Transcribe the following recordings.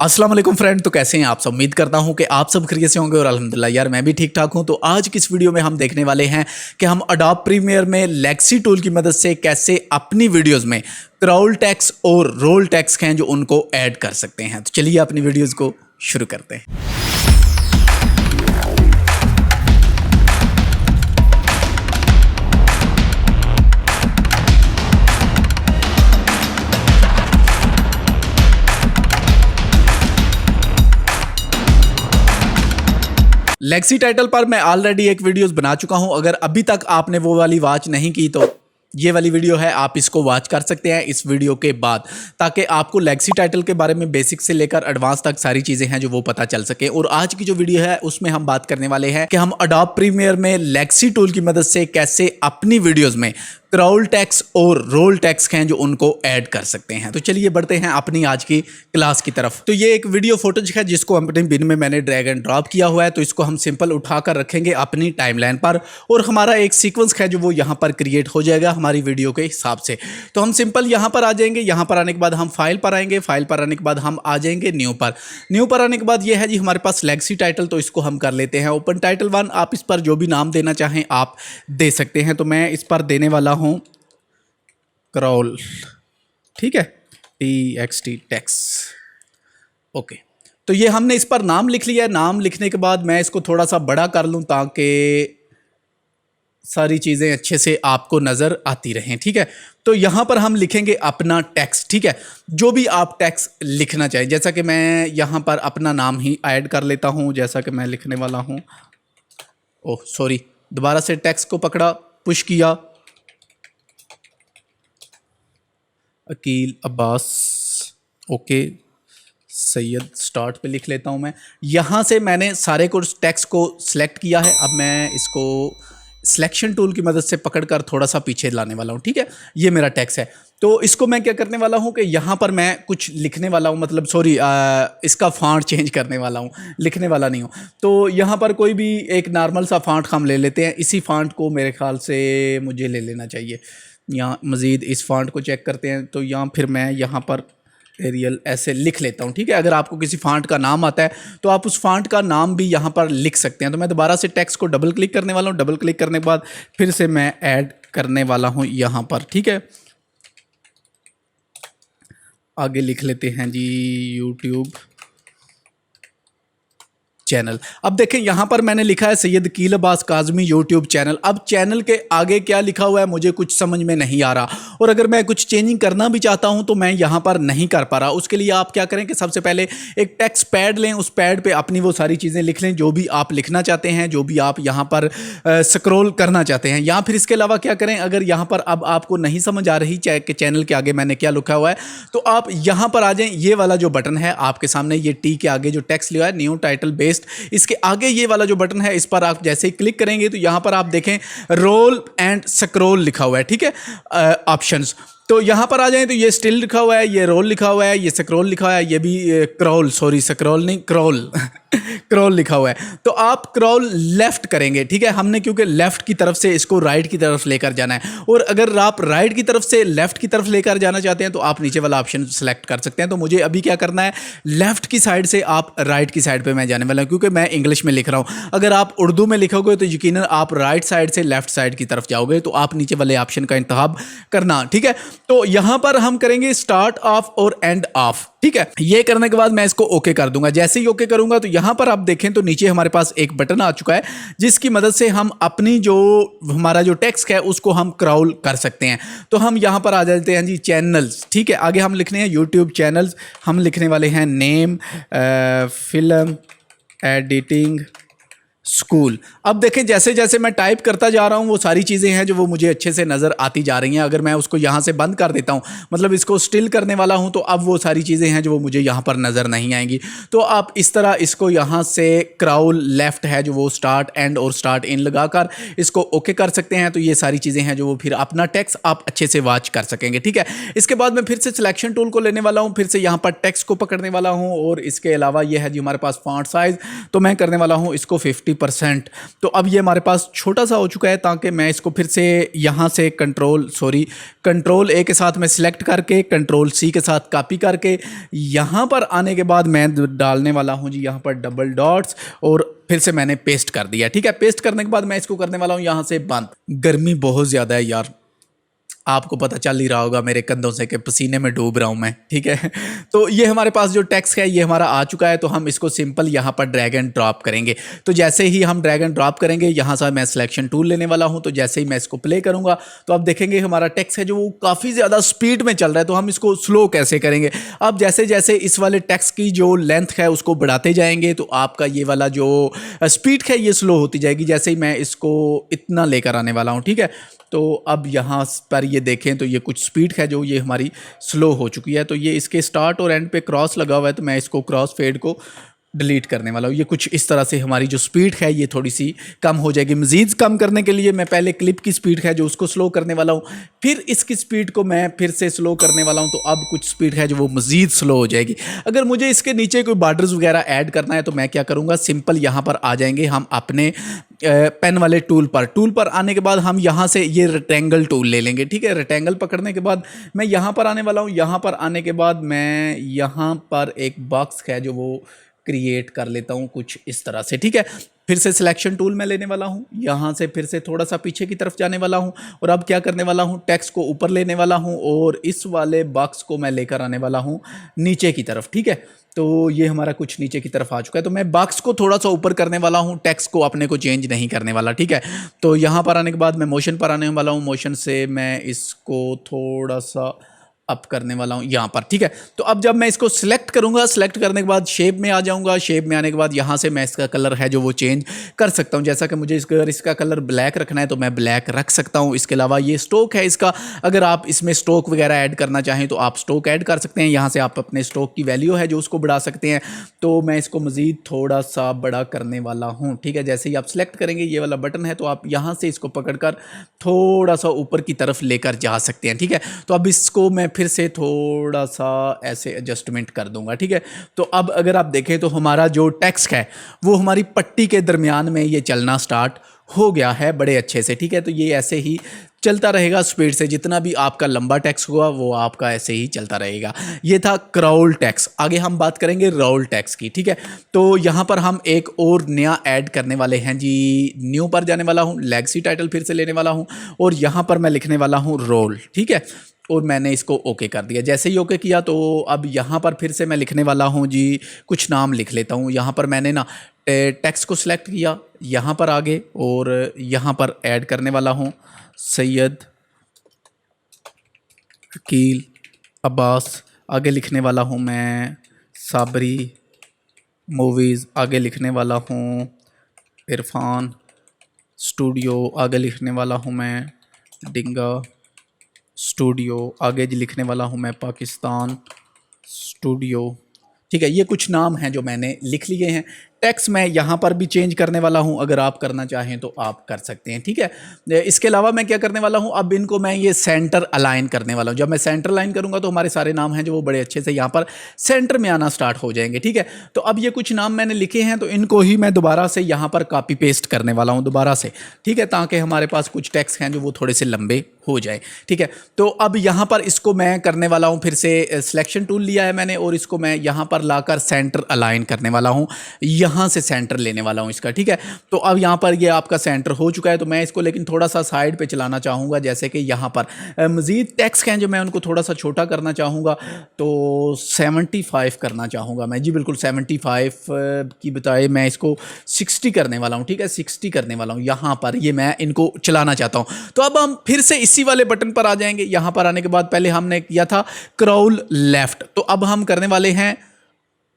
अस्सलाम वालेकुम फ्रेंड। तो कैसे हैं आप सब? उम्मीद करता हूं कि आप सब खैरियत से होंगे और अल्हम्दुलिल्लाह यार मैं भी ठीक ठाक हूं। तो आज की इस वीडियो में हम देखने वाले हैं कि हम अडोब प्रीमियर में लेक्सी टूल की मदद से कैसे अपनी वीडियोस में क्राउल टेक्स्ट और रोल टेक्स्ट हैं जो उनको ऐड कर सकते हैं। तो चलिए अपनी वीडियोस को शुरू करते हैं। लेक्सी टाइटल पर मैं ऑलरेडी एक वीडियोस बना चुका हूं। अगर अभी तक आपने वो वाली वॉच नहीं की तो ये वाली वीडियो है, आप इसको वॉच कर सकते हैं इस वीडियो के बाद, ताकि आपको लेक्सी टाइटल के बारे में बेसिक से लेकर एडवांस तक सारी चीज़ें हैं जो वो पता चल सके। और आज की जो वीडियो है उसमें हम बात करने वाले हैं कि हम अडोब प्रीमियर में लेक्सी टूल की मदद से कैसे अपनी वीडियोज़ में क्राउल टेक्स्ट और रोल टेक्स्ट हैं जो उनको ऐड कर सकते हैं। तो चलिए बढ़ते हैं अपनी आज की क्लास की तरफ। तो ये एक वीडियो फोटोज है जिसको अपने बिन में मैंने ड्रैग एंड ड्रॉप किया हुआ है। तो इसको हम सिंपल उठाकर रखेंगे अपनी टाइमलाइन पर और हमारा एक सीक्वेंस है जो वो यहाँ पर क्रिएट हो जाएगा हमारी वीडियो के हिसाब से। तो हम सिंपल यहाँ पर आ जाएंगे। यहाँ पर आने के बाद हम फाइल पर आएंगे। फाइल पर आने के बाद हम आ जाएंगे न्यू पर। न्यू पर आने के बाद ये है जी हमारे पास लेक्सी टाइटल। तो इसको हम कर लेते हैं ओपन टाइटल 1। आप इस पर जो भी नाम देना चाहें आप दे सकते हैं। तो मैं इस पर देने वाला हूँ क्राउल, ठीक है, TXT टेक्स्ट। ओके, तो ये हमने इस पर नाम लिख लिया है। नाम लिखने के बाद मैं इसको थोड़ा सा बड़ा कर लूँ ताकि सारी चीज़ें अच्छे से आपको नज़र आती रहें, ठीक है। तो यहाँ पर हम लिखेंगे अपना टेक्स्ट, ठीक है, जो भी आप टेक्स्ट लिखना चाहें। जैसा कि मैं यहाँ पर अपना नाम ही ऐड कर लेता हूँ। जैसा कि मैं लिखने वाला हूँ, ओह सॉरी, दोबारा से टेक्स्ट को पकड़ा, पुश किया, अकील अब्बास, ओके, सैयद, स्टार्ट पे लिख लेता हूँ मैं। यहाँ से मैंने सारे को टेक्स्ट को सिलेक्ट किया है। अब मैं इसको सिलेक्शन टूल की मदद से पकड़कर थोड़ा सा पीछे लाने वाला हूँ, ठीक है। ये मेरा टेक्स्ट है। तो इसको मैं क्या करने वाला हूँ कि यहाँ पर मैं कुछ लिखने वाला हूँ, मतलब सॉरी, इसका फॉन्ट चेंज करने वाला हूँ, लिखने वाला नहीं हूँ। तो यहाँ पर कोई भी एक नॉर्मल सा फॉन्ट हम ले लेते हैं। इसी फॉन्ट को मेरे ख्याल से मुझे ले लेना चाहिए। यहाँ मज़ीद इस फॉन्ट को चेक करते हैं। तो यहाँ फिर मैं यहाँ पर एरियल ऐसे लिख लेता हूँ, ठीक है। अगर आपको किसी फॉन्ट का नाम आता है तो आप उस फॉन्ट का नाम भी यहाँ पर लिख सकते हैं। तो मैं दोबारा से टेक्स्ट को डबल क्लिक करने वाला हूँ। डबल क्लिक करने के बाद फिर से मैं ऐड करने वाला हूँ यहाँ पर, ठीक है। आगे लिख लेते हैं जी यूट्यूब चैनल। अब देखें यहाँ पर मैंने लिखा है सैयद अकील अब्बास काज़मी यूट्यूब चैनल। अब चैनल के आगे क्या लिखा हुआ है मुझे कुछ समझ में नहीं आ रहा, और अगर मैं कुछ चेंजिंग करना भी चाहता हूँ तो मैं यहाँ पर नहीं कर पा रहा। उसके लिए आप क्या करें कि सबसे पहले एक टेक्स्ट पैड लें, उस पैड पे अपनी वो सारी चीज़ें लिख लें जो भी आप लिखना चाहते हैं, जो भी आप यहाँ पर स्क्रॉल करना चाहते हैं। या फिर इसके अलावा क्या करें, अगर यहाँ पर अब आपको नहीं समझ आ रही कि चैनल के आगे मैंने क्या लिखा हुआ है, तो आप यहाँ पर आ जाएं। ये वाला जो बटन है आपके सामने, ये टी के आगे जो टेक्स्ट लिखा है न्यू टाइटल बेस्ड, इसके आगे ये वाला जो बटन है इस पर आप जैसे ही क्लिक करेंगे तो यहाँ पर आप देखें रोल एंड स्क्रॉल लिखा हुआ है, ठीक है, ऑप्शंस। तो यहाँ पर आ जाएं तो ये स्टिल लिखा हुआ है, ये रोल लिखा हुआ है, ये स्क्रॉल लिखा हुआ है, ये भी क्रॉल, सॉरी स्क्रॉल नहीं, क्रॉल क्रॉल लिखा हुआ है। तो आप क्रॉल लेफ्ट करेंगे, ठीक है। हमने क्योंकि लेफ्ट की तरफ से इसको राइट की तरफ लेकर जाना है, और अगर आप राइट की तरफ से लेफ्ट की तरफ लेकर जाना चाहते हैं तो आप नीचे वाला ऑप्शन सेलेक्ट कर सकते हैं। तो मुझे अभी क्या करना है, लेफ्ट की साइड से आप राइट की साइड पे मैं जाने वाला हूं, क्योंकि मैं इंग्लिश में लिख रहा हूं। अगर आप उर्दू में लिखोगे तो यकीनन आप राइट साइड से लेफ्ट साइड की तरफ जाओगे। तो आप नीचे वाले ऑप्शन का इंतखाब करना, ठीक है। तो यहां पर हम करेंगे स्टार्ट ऑफ और एंड ऑफ, ठीक है। ये करने के बाद मैं इसको ओके कर दूंगा। जैसे ही ओके करूंगा तो यहां पर आप देखें तो नीचे हमारे पास एक बटन आ चुका है जिसकी मदद से हम अपनी जो हमारा जो टेक्स्ट है उसको हम क्राउल कर सकते हैं। तो हम यहां पर आ जाते हैं जी चैनल्स, ठीक है। आगे हम लिखने हैं यूट्यूब चैनल्स। हम लिखने वाले हैं नेम फिल्म एडिटिंग स्कूल। अब देखें जैसे जैसे मैं टाइप करता जा रहा हूँ वो सारी चीज़ें हैं जो वो मुझे अच्छे से नज़र आती जा रही हैं। अगर मैं उसको यहाँ से बंद कर देता हूँ, मतलब इसको स्टिल करने वाला हूँ, तो अब वो सारी चीज़ें हैं जो वो मुझे यहाँ पर नज़र नहीं आएंगी। तो आप इस तरह इसको यहाँ से क्राउल लेफ्ट है जो वो स्टार्ट एंड और स्टार्ट इन लगाकर इसको ओके कर सकते हैं। तो ये सारी चीज़ें हैं जो वो फिर अपना टेक्स्ट आप अच्छे से वॉच कर सकेंगे, ठीक है। इसके बाद मैं फिर से सिलेक्शन टूल को लेने वाला हूँ, फिर से यहाँ पर टेक्स्ट को पकड़ने वाला हूँ, और इसके अलावा ये है जी हमारे पास फॉन्ट साइज़। तो मैं करने वाला हूँ इसको 50 50%। तो अब ये हमारे पास छोटा सा हो चुका है, ताकि मैं इसको फिर से यहाँ से कंट्रोल ए के साथ मैं सिलेक्ट करके कंट्रोल सी के साथ कॉपी करके यहाँ पर आने के बाद मैं डालने वाला हूँ जी यहाँ पर डबल डॉट्स, और फिर से मैंने पेस्ट कर दिया। ठीक है, पेस्ट करने के बाद मैं इसको करने वाला हूँ यहाँ से बंद। गर्मी बहुत ज़्यादा है यार, आपको पता चल ही रहा होगा मेरे कंधों से कि पसीने में डूब रहा हूँ मैं। ठीक है, तो ये हमारे पास जो टेक्स्ट है ये हमारा आ चुका है। तो हम इसको सिंपल यहाँ पर ड्रैग एंड ड्रॉप करेंगे। तो जैसे ही हम ड्रैग एंड ड्रॉप करेंगे, यहाँ से मैं सिलेक्शन टूल लेने वाला हूँ। तो जैसे ही मैं इसको प्ले करूँगा तो आप देखेंगे हमारा टेक्स्ट है जो वो काफ़ी ज़्यादा स्पीड में चल रहा है। तो हम इसको स्लो कैसे करेंगे? अब जैसे जैसे इस वाले टेक्स्ट की जो लेंथ है उसको बढ़ाते जाएंगे तो आपका ये वाला जो स्पीड है ये स्लो होती जाएगी। जैसे ही मैं इसको इतना लेकर आने वाला हूँ, ठीक है, तो अब यहाँ पर ये देखें तो ये कुछ स्पीड है जो ये हमारी स्लो हो चुकी है। तो ये इसके स्टार्ट और एंड पे क्रॉस लगा हुआ है, तो मैं इसको क्रॉस फेड को डिलीट करने वाला हूँ। ये कुछ इस तरह से हमारी जो स्पीड है ये थोड़ी सी कम हो जाएगी। मज़ीद कम करने के लिए मैं पहले क्लिप की स्पीड है जो उसको स्लो करने वाला हूँ, फिर इसकी स्पीड को मैं फिर से स्लो करने वाला हूँ। तो अब कुछ स्पीड है जो वो मज़ीद स्लो हो जाएगी। अगर मुझे इसके नीचे कोई बॉर्डर्स वगैरह ऐड करना है तो मैं क्या करूँगा, सिंपल यहाँ पर आ जाएंगे हम अपने पेन वाले टूल पर आने के बाद हम यहाँ से ये रेक्टेंगल टूल ले लेंगे। ठीक है, रेक्टेंगल पकड़ने के बाद मैं यहाँ पर आने वाला हूँ। यहाँ पर आने के बाद मैं यहाँ पर एक बॉक्स है जो वो क्रिएट कर लेता हूँ कुछ इस तरह से। ठीक है, फिर से सिलेक्शन टूल में लेने वाला हूँ, यहाँ से फिर से थोड़ा सा पीछे की तरफ जाने वाला हूँ और अब क्या करने वाला हूँ, टेक्स्ट को ऊपर लेने वाला हूँ और इस वाले बॉक्स को मैं लेकर आने वाला हूँ नीचे की तरफ। ठीक है, तो ये हमारा कुछ नीचे की तरफ आ चुका है। तो मैं बॉक्स को थोड़ा सा ऊपर करने वाला हूँ, टेक्स्ट को अपने को चेंज नहीं करने वाला। ठीक है, तो यहाँ पर आने के बाद मैं मोशन पर आने वाला हूँ। मोशन से मैं इसको थोड़ा सा अप करने वाला हूँ यहाँ पर। ठीक है, तो अब जब मैं इसको सिलेक्ट करूँगा, सिलेक्ट करने के बाद शेप में आ जाऊँगा। शेप में आने के बाद यहाँ से मैं इसका कलर है जो वो चेंज कर सकता हूँ। जैसा कि मुझे अगर इसका कलर ब्लैक रखना है तो मैं ब्लैक रख सकता हूँ। इसके अलावा ये स्ट्रोक है इसका, अगर आप इसमें स्ट्रोक वगैरह ऐड करना चाहें तो आप स्ट्रोक ऐड कर सकते हैं। यहाँ से आप अपने स्ट्रोक की वैल्यू है जो उसको बढ़ा सकते हैं। तो मैं इसको मज़ीद थोड़ा सा बड़ा करने वाला हूँ। ठीक है, जैसे ही आप सिलेक्ट करेंगे ये वाला बटन है तो आप यहाँ से इसको पकड़कर थोड़ा सा ऊपर की तरफ लेकर जा सकते हैं। ठीक है, तो अब इसको मैं फिर से थोड़ा सा ऐसे एडजस्टमेंट कर दूंगा। ठीक है, तो अब अगर आप देखें तो हमारा जो टेक्स्ट है वो हमारी पट्टी के दरमियान में ये चलना स्टार्ट हो गया है बड़े अच्छे से। ठीक है, तो ये ऐसे ही चलता रहेगा स्पीड से। जितना भी आपका लंबा टेक्स्ट हुआ वो आपका ऐसे ही चलता रहेगा। ये था क्रॉल टेक्स्ट। आगे हम बात करेंगे रोल टेक्स्ट की। ठीक है, तो यहाँ पर हम एक और नया ऐड करने वाले हैं जी। न्यू पर जाने वाला हूँ, लेगसी टाइटल फिर से लेने वाला हूँ और यहाँ पर मैं लिखने वाला हूँ रोल। ठीक है, और मैंने इसको ओके कर दिया। जैसे ही ओके किया तो अब यहाँ पर फिर से मैं लिखने वाला हूँ जी, कुछ नाम लिख लेता हूँ। यहाँ पर मैंने ना टेक्स्ट को सिलेक्ट किया, यहाँ पर आगे और यहाँ पर ऐड करने वाला हूँ सैयद अकील अब्बास। आगे लिखने वाला हूँ मैं साबरी मूवीज़। आगे लिखने वाला हूँ इरफान स्टूडियो। आगे लिखने वाला हूँ मैं डिंगा स्टूडियो। आगे जी लिखने वाला हूँ मैं पाकिस्तान स्टूडियो। ठीक है, ये कुछ नाम हैं जो मैंने लिख लिए हैं। टेक्स्ट मैं यहाँ पर भी चेंज करने वाला हूँ, अगर आप करना चाहें तो आप कर सकते हैं। ठीक है, इसके अलावा मैं क्या करने वाला हूँ, अब इनको मैं ये सेंटर अलाइन करने वाला हूँ। जब मैं सेंटर अलाइन करूँगा तो हमारे सारे नाम हैं जो वो बड़े अच्छे से यहाँ पर सेंटर में आना स्टार्ट हो जाएंगे। ठीक है, तो अब ये कुछ नाम मैंने लिखे हैं तो इनको ही मैं दोबारा से यहाँ पर कॉपी पेस्ट करने वाला हूँ दोबारा से। ठीक है, ताकि हमारे पास कुछ टेक्स्ट हैं जो वो थोड़े से लंबे हो जाए। ठीक है, तो अब यहाँ पर इसको मैं करने वाला हूँ, फिर से सिलेक्शन टूल लिया है मैंने और इसको मैं यहाँ पर लाकर सेंटर अलाइन करने वाला हूँ। यहाँ से सेंटर लेने वाला हूँ इसका। ठीक है, तो अब यहाँ पर ये आपका सेंटर हो चुका है। तो मैं इसको लेकिन थोड़ा सा साइड पे चलाना चाहूँगा। जैसे कि यहाँ पर मज़ीद टेक्स्ट हैं जो मैं उनको थोड़ा सा छोटा करना चाहूँगा, तो 75 करना चाहूँगा मैं जी। बिल्कुल 75 की बजाय मैं इसको 60 करने वाला हूँ। ठीक है, 60 करने वाला हूँ। यहाँ पर ये मैं इनको चलाना चाहता हूँ। तो अब हम फिर से इसी वाले बटन पर आ जाएंगे। यहाँ पर आने के बाद पहले हमने किया था क्रॉल लेफ्ट, तो अब हम करने वाले हैं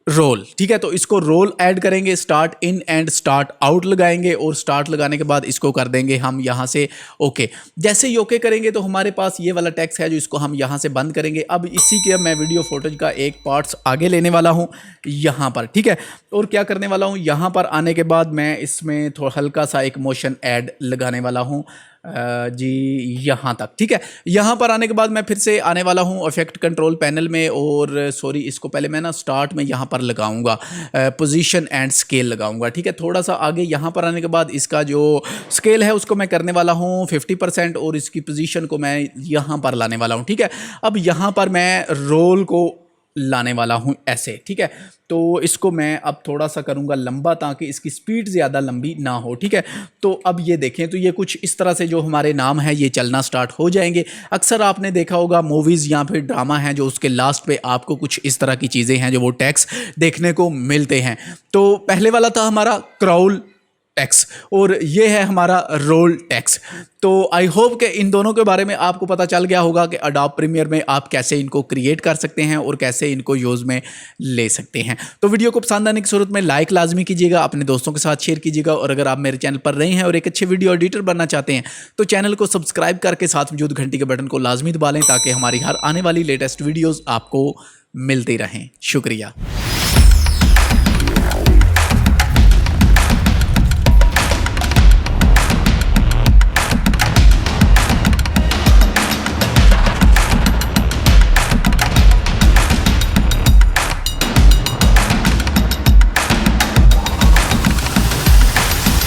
रोल। ठीक है, तो इसको रोल ऐड करेंगे, start in and start out लगाएंगे और स्टार्ट लगाने के बाद इसको कर देंगे हम यहाँ से ओके। जैसे ही ओके करेंगे तो हमारे पास ये वाला टेक्स्ट है जो इसको हम यहाँ से बंद करेंगे। अब इसी के मैं वीडियो फोटोज का एक पार्ट्स आगे लेने वाला हूँ यहाँ पर। ठीक है, और क्या करने वाला हूँ, यहाँ पर आने के बाद मैं इसमें थोड़ा हल्का सा एक मोशन ऐड लगाने वाला हूँ जी यहाँ तक, ठीक है। यहाँ पर आने के बाद मैं फिर से आने वाला हूँ इफेक्ट कंट्रोल पैनल में, और सॉरी इसको पहले मैं ना स्टार्ट में यहाँ पर लगाऊंगा, पोजीशन एंड स्केल लगाऊंगा, ठीक है। थोड़ा सा आगे यहाँ पर आने के बाद इसका जो स्केल है उसको मैं करने वाला हूँ 50%, और इसकी पोजीशन को मैं यहाँ पर लाने वाला हूँ, ठीक है। अब यहाँ पर मैं रोल को लाने वाला हूँ ऐसे, ठीक है। तो इसको मैं अब थोड़ा सा करूँगा लंबा, ताकि इसकी स्पीड ज़्यादा लंबी ना हो, ठीक है। तो अब ये देखें, तो ये कुछ इस तरह से जो हमारे नाम है ये चलना स्टार्ट हो जाएंगे। अक्सर आपने देखा होगा मूवीज़ या फिर ड्रामा है जो उसके लास्ट पे आपको कुछ इस तरह की चीज़ें हैं जो वो टैक्स देखने को मिलते हैं। तो पहले वाला था हमारा क्राउल टैक्स, और ये है हमारा रोल टैक्स। तो आई होप कि इन दोनों के बारे में आपको पता चल गया होगा कि अडोब प्रीमियर में आप कैसे इनको क्रिएट कर सकते हैं और कैसे इनको यूज़ में ले सकते हैं। तो वीडियो को पसंद आने की सूरत में लाइक लाजमी कीजिएगा, अपने दोस्तों के साथ शेयर कीजिएगा, और अगर आप मेरे चैनल पर रहे हैं और एक अच्छे वीडियो एडिटर बनना चाहते हैं तो चैनल को सब्सक्राइब करके साथ मौजूद घंटी के बटन को लाजमी दबा लें, ताकि हमारी हर आने वाली लेटेस्ट वीडियोज़ आपको मिलती रहें। शुक्रिया।